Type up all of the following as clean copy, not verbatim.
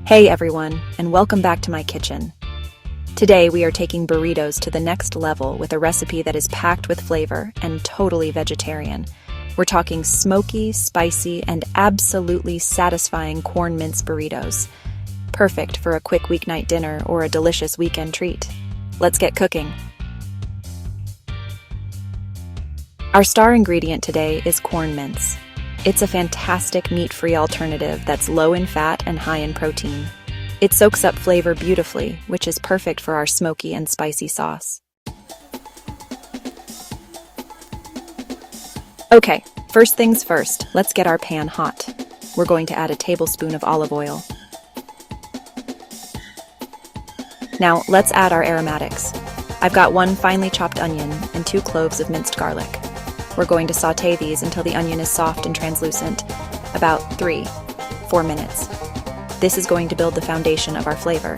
Hey everyone, and welcome back to my kitchen. Today we are taking burritos to the next level with a recipe that is packed with flavor and totally vegetarian. We're talking smoky, spicy, and absolutely satisfying corn mince burritos. Perfect for a quick weeknight dinner or a delicious weekend treat. Let's get cooking. Our star ingredient today is corn mince. It's a fantastic meat-free alternative that's low in fat and high in protein. It soaks up flavor beautifully, which is perfect for our smoky and spicy sauce. Okay, first things first, let's get our pan hot. We're going to add a tablespoon of olive oil. Now, let's add our aromatics. I've got 1 finely chopped onion and 2 cloves of minced garlic. We're going to saute these until the onion is soft and translucent, about 3-4 minutes. This is going to build the foundation of our flavor.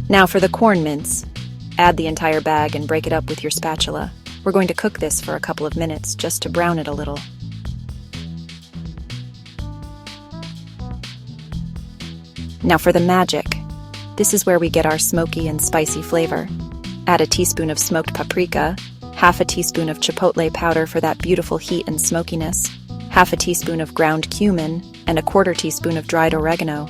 Now for the corn mince. Add the entire bag and break it up with your spatula. We're going to cook this for a couple of minutes just to brown it a little. Now for the magic. This is where we get our smoky and spicy flavor. Add a teaspoon of smoked paprika, half a teaspoon of chipotle powder for that beautiful heat and smokiness, half a teaspoon of ground cumin, and a 1/4 teaspoon of dried oregano.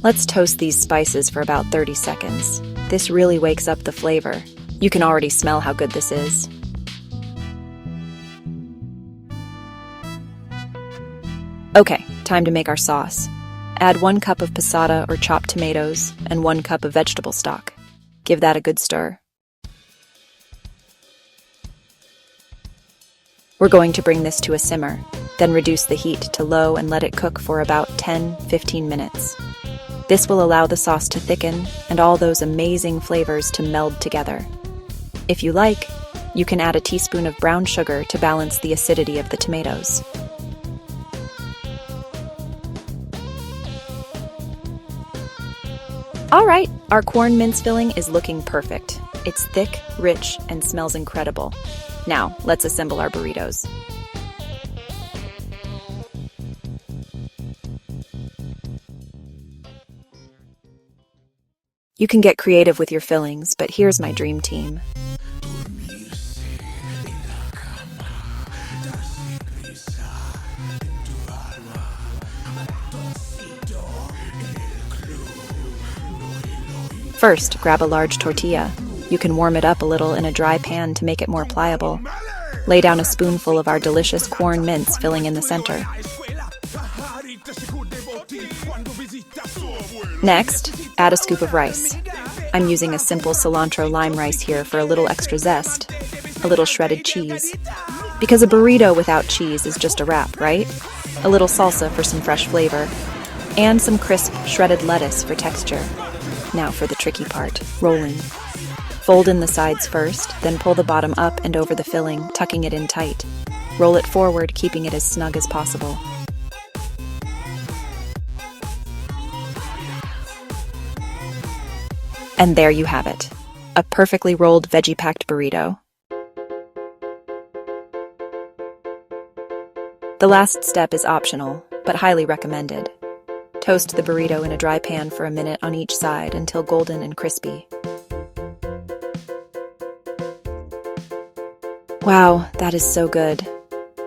Let's toast these spices for about 30 seconds. This really wakes up the flavor. You can already smell how good this is. Okay, time to make our sauce. Add 1 cup of passata or chopped tomatoes and 1 cup of vegetable stock. Give that a good stir. We're going to bring this to a simmer, then reduce the heat to low and let it cook for about 10-15 minutes. This will allow the sauce to thicken and all those amazing flavors to meld together. If you like, you can add a teaspoon of brown sugar to balance the acidity of the tomatoes. All right, our corn mince filling is looking perfect. It's thick, rich, and smells incredible. Now, let's assemble our burritos. You can get creative with your fillings, but here's my dream team. First, grab a large tortilla. You can warm it up a little in a dry pan to make it more pliable. Lay down a spoonful of our delicious corn mince filling in the center. Next, add a scoop of rice. I'm using a simple cilantro lime rice here for a little extra zest. A little shredded cheese. Because a burrito without cheese is just a wrap, right? A little salsa for some fresh flavor. And some crisp, shredded lettuce for texture. Now for the tricky part, rolling. Fold in the sides first, then pull the bottom up and over the filling, tucking it in tight. Roll it forward, keeping it as snug as possible. And there you have it, a perfectly rolled veggie-packed burrito. The last step is optional, but highly recommended. Toast the burrito in a dry pan for a minute on each side until golden and crispy. Wow, that is so good.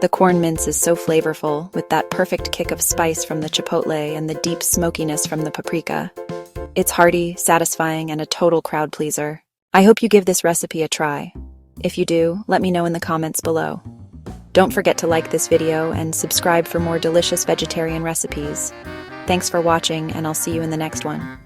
The corn mince is so flavorful, with that perfect kick of spice from the chipotle and the deep smokiness from the paprika. It's hearty, satisfying, and a total crowd pleaser. I hope you give this recipe a try. If you do, let me know in the comments below. Don't forget to like this video and subscribe for more delicious vegetarian recipes. Thanks for watching, and I'll see you in the next one.